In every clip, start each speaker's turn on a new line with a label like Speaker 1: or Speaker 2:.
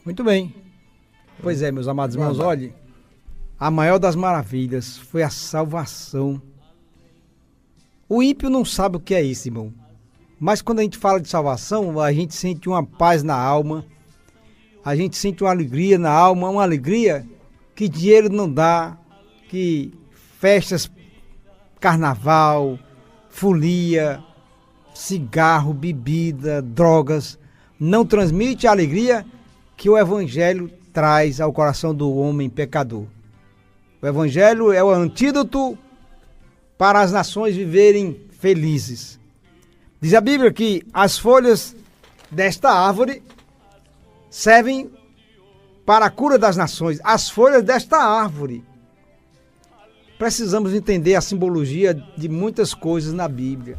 Speaker 1: Muito bem. Pois é, meus amados irmãos, olhe, a maior das maravilhas foi a salvação. O ímpio não sabe o que é isso, irmão. Mas quando a gente fala de salvação, a gente sente uma paz na alma, a gente sente uma alegria na alma, uma alegria que dinheiro não dá, que festas, carnaval, folia, cigarro, bebida, drogas, não transmite a alegria que o Evangelho traz ao coração do homem pecador. O Evangelho é o antídoto para as nações viverem felizes. Diz a Bíblia que as folhas desta árvore servem para a cura das nações. As folhas desta árvore. Precisamos entender a simbologia de muitas coisas na Bíblia.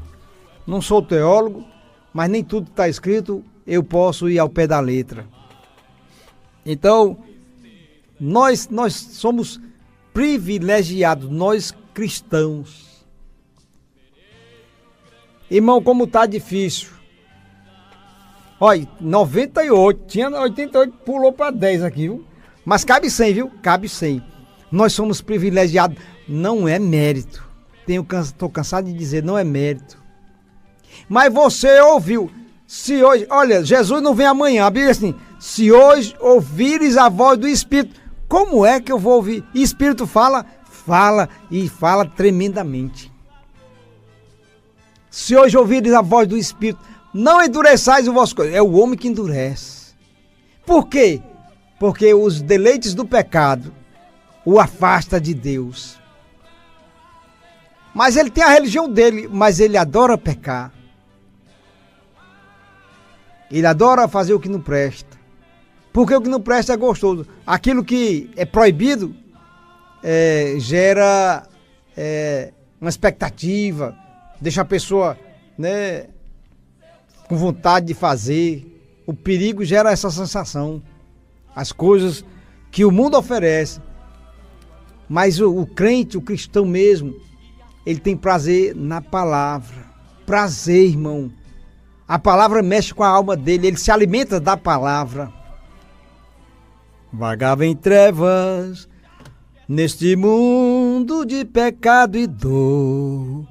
Speaker 1: Não sou teólogo, mas nem tudo que está escrito eu posso ir ao pé da letra. Então, nós somos privilegiados, nós cristãos. Irmão, como está difícil. Olha, 98, tinha 88, pulou para 10 aqui, viu? Mas cabe 100, viu? Cabe 100. Nós somos privilegiados, não é mérito. Estou cansado de dizer, não é mérito. Mas você ouviu, se hoje, olha, Jesus não vem amanhã, a Bíblia diz assim, se hoje ouvires a voz do Espírito, como é que eu vou ouvir? E Espírito fala e fala tremendamente. Se hoje ouvires a voz do Espírito, não endureçais o vosso coração. É o homem que endurece. Por quê? Porque os deleites do pecado o afasta de Deus. Mas ele tem a religião dele, mas ele adora pecar. Ele adora fazer o que não presta. Porque o que não presta é gostoso. Aquilo que é proibido gera uma expectativa, deixa a pessoa, né, com vontade de fazer. O perigo gera essa sensação. As coisas que o mundo oferece. Mas o crente, o cristão mesmo, ele tem prazer na palavra. Prazer, irmão. A palavra mexe com a alma dele, ele se alimenta da palavra. Vagava em trevas, neste mundo de pecado e dor,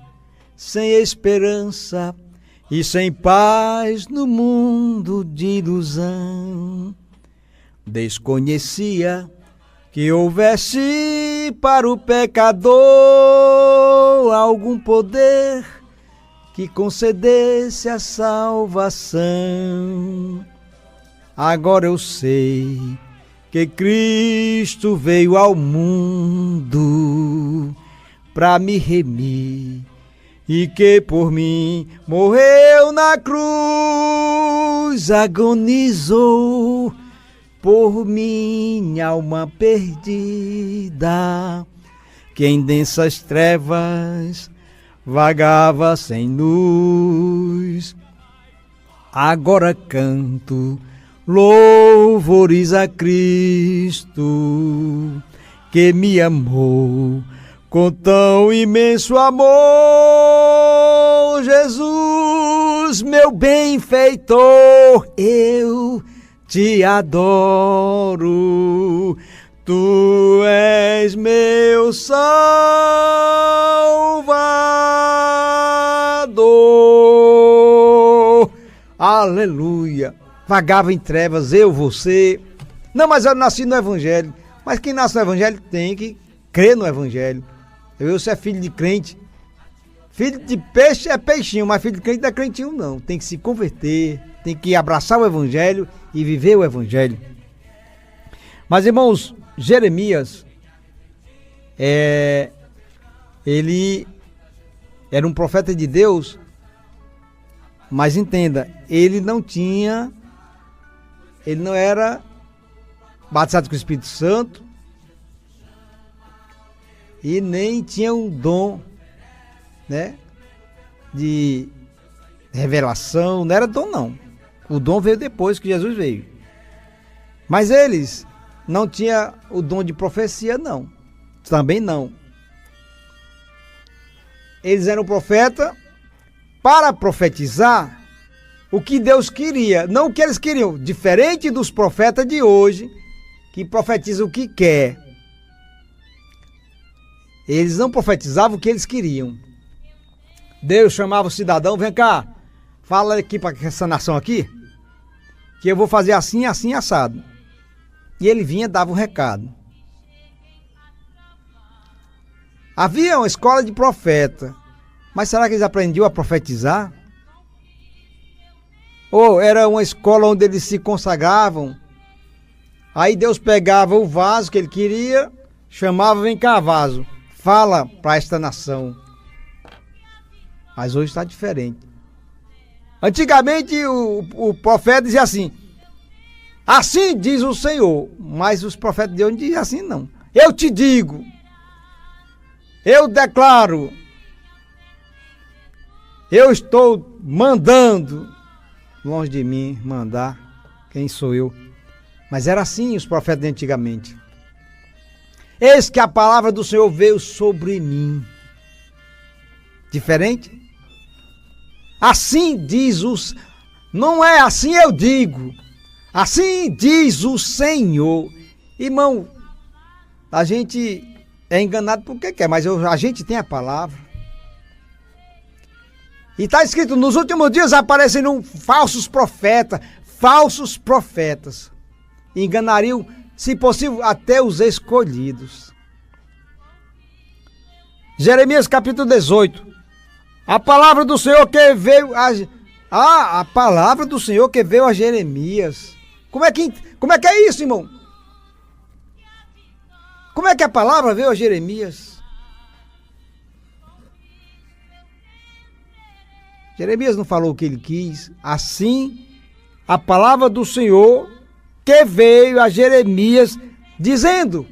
Speaker 1: sem esperança e sem paz no mundo de ilusão. Desconhecia que houvesse para o pecador algum poder que concedesse a salvação. Agora eu sei que Cristo veio ao mundo para me remir e que por mim morreu na cruz, agonizou por minha alma perdida, que em densas trevas vagava sem luz. Agora canto louvores a Cristo, que me amou com tão imenso amor. Jesus, meu benfeitor, eu te adoro. Tu és meu Salvador. Aleluia. Vagava em trevas, eu, você. Não, mas eu nasci no Evangelho. Mas quem nasce no Evangelho tem que crer no Evangelho. Você é filho de crente. Filho de peixe é peixinho, mas filho de crente não é crentinho não. Tem que se converter, tem que abraçar o Evangelho e viver o Evangelho. Mas, irmãos, Jeremias, ele era um profeta de Deus, mas entenda, ele não era batizado com o Espírito Santo e nem tinha um dom, né, de revelação, não era dom não. O dom veio depois que Jesus veio. Mas eles não tinham o dom de profecia, não. Também não. Eles eram profeta para profetizar, o que Deus queria, não o que eles queriam. Diferente dos profetas de hoje, que profetizam o que quer. Eles não profetizavam o que eles queriam. Deus chamava o cidadão, vem cá, fala aqui para essa nação aqui, que eu vou fazer assim, assim, assado. E ele vinha e dava o recado. Havia uma escola de profeta, mas será que eles aprendiam a profetizar? Ou era uma escola onde eles se consagravam? Aí Deus pegava o vaso que ele queria, chamava, vem cá vaso, fala para esta nação. Mas hoje está diferente. Antigamente o profeta dizia assim, assim diz o Senhor, mas os profetas de hoje não diziam assim não. Eu te digo, eu declaro, eu estou mandando, longe de mim mandar, quem sou eu? Mas era assim os profetas de antigamente. Eis que a palavra do Senhor veio sobre mim. Diferente? Assim diz os... Não é assim eu digo. Assim diz o Senhor. Irmão, a gente é enganado porque quer, mas a gente tem a palavra. E está escrito, nos últimos dias aparecerão falsos profetas. Enganariam, se possível, até os escolhidos. Jeremias capítulo 18. A palavra do Senhor que veio a palavra do Senhor que veio a Jeremias. Como é que é isso, irmão? Como é que a palavra veio a Jeremias? Jeremias não falou o que ele quis. Assim, a palavra do Senhor que veio a Jeremias dizendo.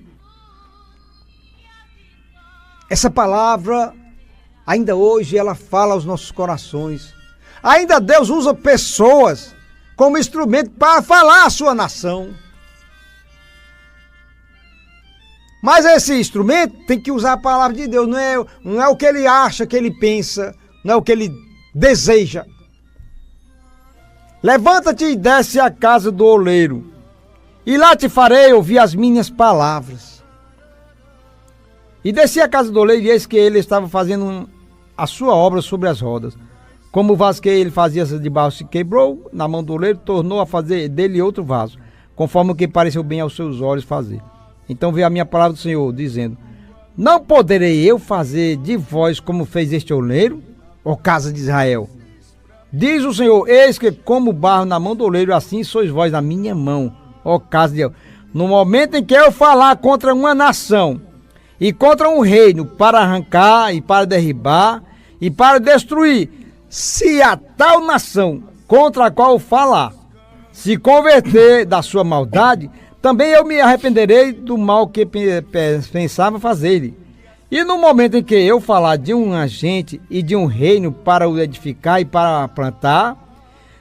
Speaker 1: Essa palavra, ainda hoje, ela fala aos nossos corações. Ainda Deus usa pessoas como instrumento para falar à sua nação. Mas esse instrumento tem que usar a palavra de Deus. Não é o que ele acha, que ele pensa, não é o que ele deseja. Levanta-te e desce à casa do oleiro, e lá te farei ouvir as minhas palavras. E desci à casa do oleiro, e eis que ele estava fazendo a sua obra sobre as rodas. Como o vaso que ele fazia de barro se quebrou na mão do oleiro, tornou a fazer dele outro vaso, conforme o que pareceu bem aos seus olhos fazer. Então veio a minha palavra do Senhor, dizendo: não poderei eu fazer de vós como fez este oleiro, ó casa de Israel? Diz o Senhor: eis que como barro na mão do oleiro, assim sois vós na minha mão, ó casa de Israel. No momento em que eu falar contra uma nação e contra um reino, para arrancar e para derribar e para destruir, se a tal nação contra a qual falar se converter da sua maldade, também eu me arrependerei do mal que pensava fazer-lhe. E no momento em que eu falar de um agente e de um reino para o edificar e para plantar,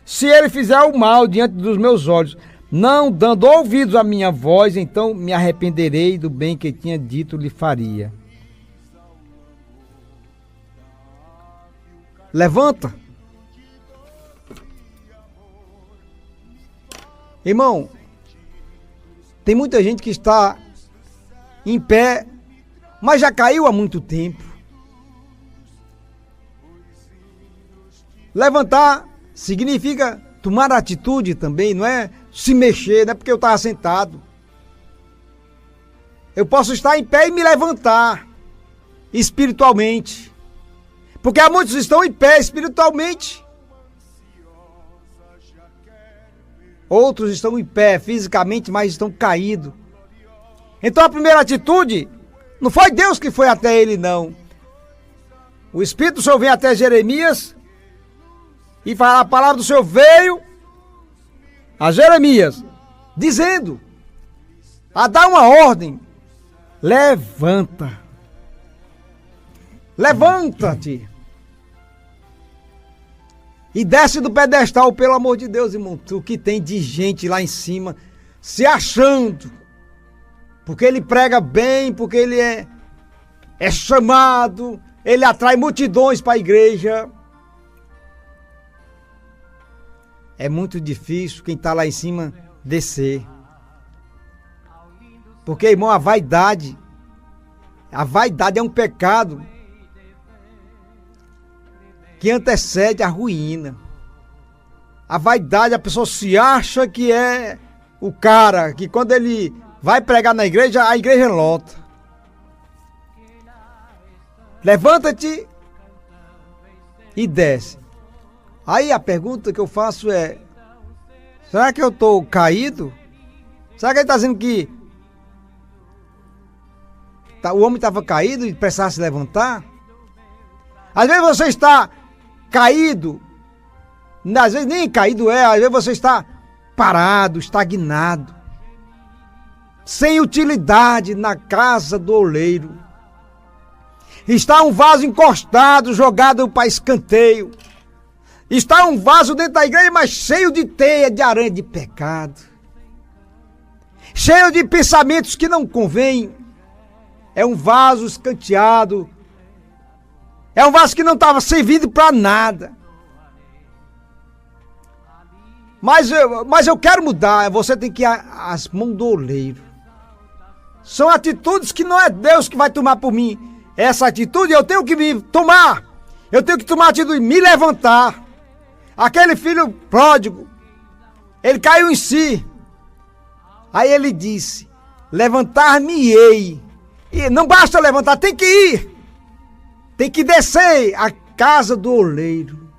Speaker 1: se ele fizer o mal diante dos meus olhos, não dando ouvidos à minha voz, então me arrependerei do bem que tinha dito lhe faria. Levanta. Irmão, tem muita gente que está em pé, mas já caiu há muito tempo. Levantar significa tomar atitude também, não é se mexer, não é porque eu estava sentado. Eu posso estar em pé e me levantar espiritualmente. Porque há muitos que estão em pé espiritualmente. Outros estão em pé fisicamente, mas estão caídos. Então a primeira atitude, não foi Deus que foi até ele, não. O Espírito do Senhor vem até Jeremias e fala, a palavra do Senhor veio a Jeremias, dizendo, a dar uma ordem: levanta. Levanta-te. E desce do pedestal, pelo amor de Deus, irmão. O que tem de gente lá em cima se achando, porque ele prega bem, porque ele é chamado, ele atrai multidões para a igreja. é muito difícil quem está lá em cima descer. Porque, irmão, a vaidade é um pecado que antecede a ruína. A vaidade, a pessoa se acha que é o cara, que quando ele vai pregar na igreja, a igreja lota. Levanta-te e desce. Aí a pergunta que eu faço é: será que eu estou caído? Será que ele está dizendo que o homem estava caído e precisava se levantar? Às vezes você está caído, às vezes nem caído às vezes você está parado, estagnado, sem utilidade na casa do oleiro. Está um vaso encostado, jogado para escanteio. Está um vaso dentro da igreja, mas cheio de teia, de aranha, de pecado. Cheio de pensamentos que não convêm. É um vaso escanteado. É um vaso que não estava servindo para nada. Mas eu quero mudar. Você tem que ir às mãos do oleiro. São atitudes que não é Deus que vai tomar por mim. Essa atitude eu tenho que me tomar. Eu tenho que tomar a atitude de me levantar. Aquele filho pródigo, ele caiu em si. Aí ele disse: levantar-me-ei. E não basta levantar, tem que ir. Tem que descer à casa do oleiro.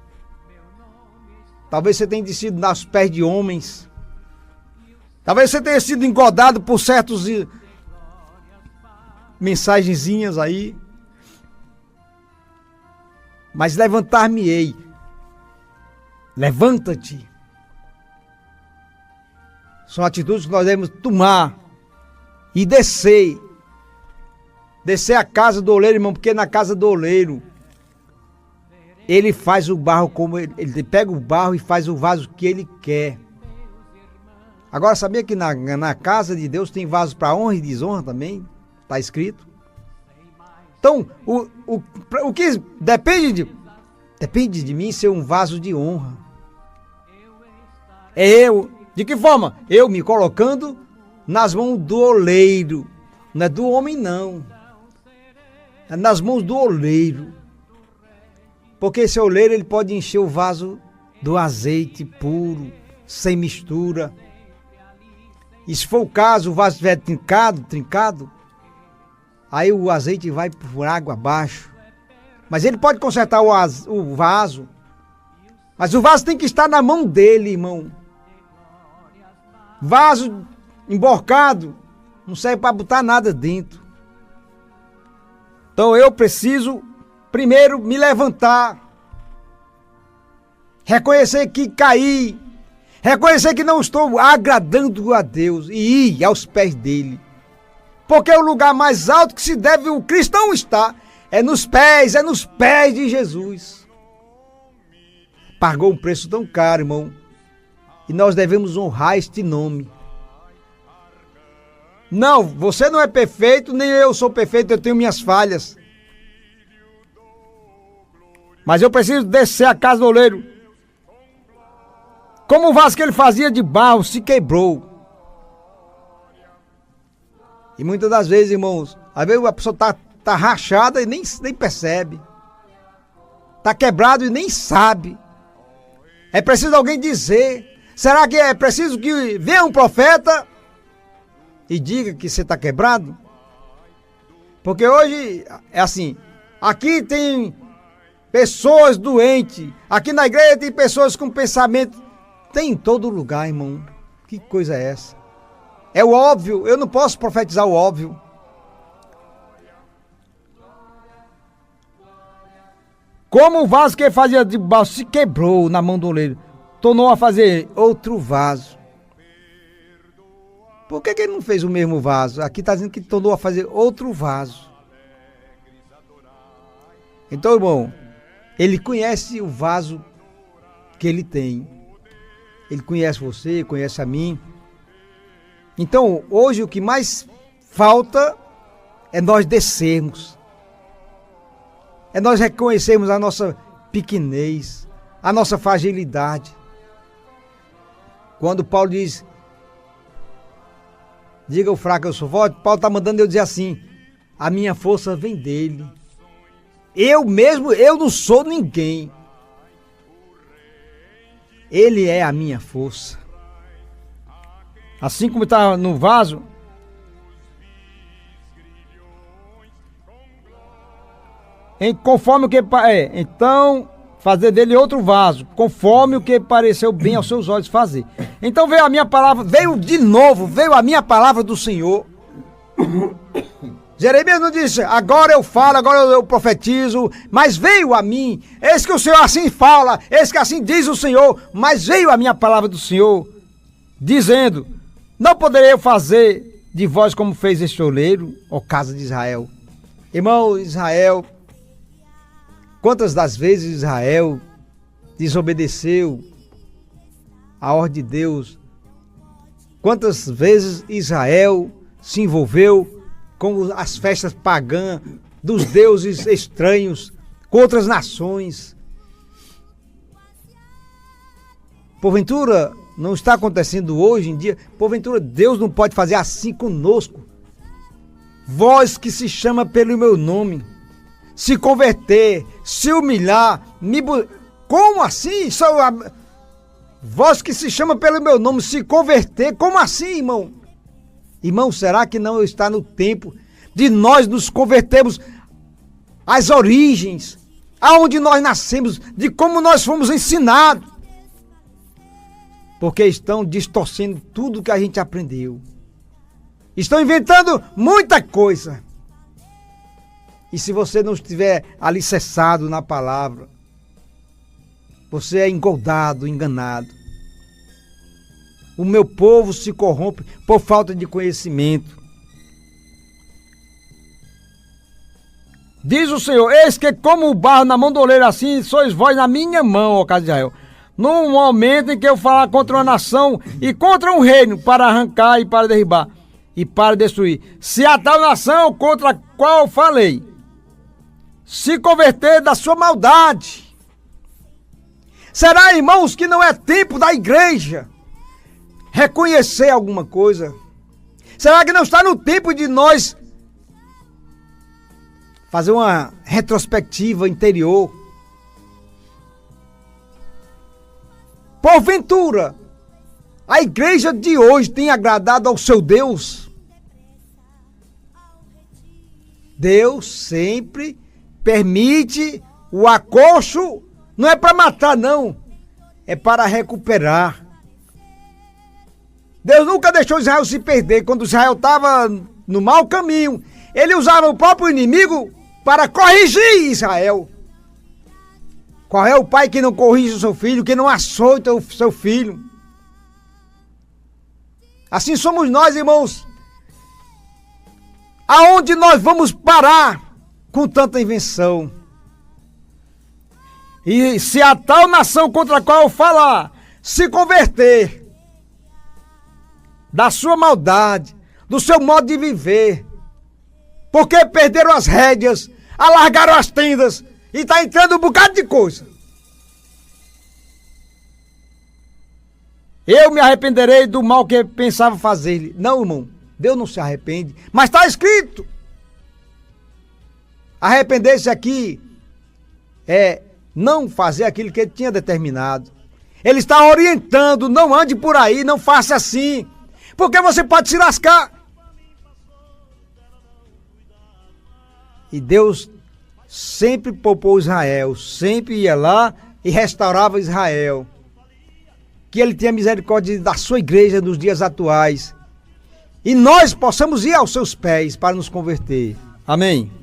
Speaker 1: Talvez você tenha descido nos pés de homens. Talvez você tenha sido engodado por certos mensagenzinhas aí. Mas levantar-me-ei. Levanta-te. São atitudes que nós devemos tomar e descer. Descer a casa do oleiro, irmão, porque na casa do oleiro ele faz o barro como ele pega o barro e faz o vaso que ele quer. Agora, sabia que na casa de Deus tem vasos para honra e desonra também? Está escrito. Então, o que depende de mim ser um vaso de honra. É eu. De que forma? Eu me colocando nas mãos do oleiro. Não é do homem, não. É nas mãos do oleiro. Porque esse oleiro ele pode encher o vaso do azeite puro, sem mistura. E se for o caso, o vaso estiver trincado, aí o azeite vai por água abaixo. Mas ele pode consertar o vaso. Mas o vaso tem que estar na mão dele, irmão. Vaso emborcado não serve para botar nada dentro. Então eu preciso primeiro me levantar. Reconhecer que caí. Reconhecer que não estou agradando a Deus e ir aos pés dele. Porque o lugar mais alto que se deve o cristão estar é nos pés de Jesus. Pagou um preço tão caro, irmão. E nós devemos honrar este nome. Não, você não é perfeito, nem eu sou perfeito, eu tenho minhas falhas. Mas eu preciso descer a casa do oleiro. Como o vaso que ele fazia de barro se quebrou. E muitas das vezes, irmãos, às vezes a pessoa tá rachada e nem percebe. Tá quebrado e nem sabe. É preciso alguém dizer. Será que é preciso que venha um profeta e diga que você está quebrado? Porque hoje é assim, aqui tem pessoas doentes, aqui na igreja tem pessoas com pensamento, tem em todo lugar, irmão. Que coisa é essa? É o óbvio, eu não posso profetizar o óbvio. Como o vaso que ele fazia de barro se quebrou na mão do oleiro, tornou a fazer outro vaso. Por que ele não fez o mesmo vaso? Aqui está dizendo que tornou a fazer outro vaso. Então, irmão, ele conhece o vaso que ele tem. Ele conhece você, conhece a mim. Então, hoje o que mais falta é nós descermos. É nós reconhecermos a nossa pequenez, a nossa fragilidade. Quando Paulo diz, diga o fraco eu sou forte, Paulo está mandando eu dizer assim, a minha força vem dele. Eu mesmo, eu não sou ninguém. Ele é a minha força. Assim como está no vaso, conforme o que então fazer dele outro vaso, conforme o que pareceu bem aos seus olhos fazer. Então veio a minha palavra, veio a minha palavra do Senhor. Jeremias não disse, agora eu falo, agora eu profetizo, mas veio a mim, eis que o Senhor assim fala, eis que assim diz o Senhor, mas veio a minha palavra do Senhor, dizendo, não poderei eu fazer de vós como fez este oleiro, ó casa de Israel. Irmão, Israel, quantas das vezes Israel desobedeceu a ordem de Deus? Quantas vezes Israel se envolveu com as festas pagãs dos deuses estranhos, com outras nações? Porventura, não está acontecendo hoje em dia? Porventura, Deus não pode fazer assim conosco? Vós que se chama pelo meu nome, se converter, se humilhar, como assim? Vós que se chama pelo meu nome, se converter, como assim, irmão? Irmão, será que não está no tempo de nós nos convertermos às origens, aonde nós nascemos, de como nós fomos ensinados? Porque estão distorcendo tudo que a gente aprendeu. Estão inventando muita coisa. E se você não estiver alicerçado na palavra, você é engodado, enganado. O meu povo se corrompe por falta de conhecimento. Diz o Senhor, eis que como o barro na mão do oleiro, assim sois vós na minha mão, ó casa de Israel. No momento em que eu falar contra uma nação e contra um reino, para arrancar e para derribar e para destruir. Se a tal nação contra a qual falei se converter da sua maldade. Será, irmãos, que não é tempo da igreja reconhecer alguma coisa? Será que não está no tempo de nós fazer uma retrospectiva interior? Porventura, a igreja de hoje tem agradado ao seu Deus? Deus sempre permite o acocho, não é para matar não, é para recuperar. Deus nunca deixou Israel se perder. Quando Israel estava no mau caminho, ele usava o próprio inimigo para corrigir Israel. Qual é o pai que não corrige o seu filho, que não açoita o seu filho? Assim somos nós, irmãos. Aonde nós vamos parar com tanta invenção? E se a tal nação contra a qual eu falar se converter da sua maldade, do seu modo de viver, porque perderam as rédeas, alargaram as tendas e está entrando um bocado de coisa, eu me arrependerei do mal que pensava fazer. Não, irmão, Deus não se arrepende, mas está escrito. Arrepender-se aqui é não fazer aquilo que ele tinha determinado. Ele está orientando, não ande por aí, não faça assim, porque você pode se lascar. E Deus sempre poupou Israel, sempre ia lá e restaurava Israel. Que ele tenha misericórdia da sua igreja nos dias atuais. E nós possamos ir aos seus pés para nos converter. Amém.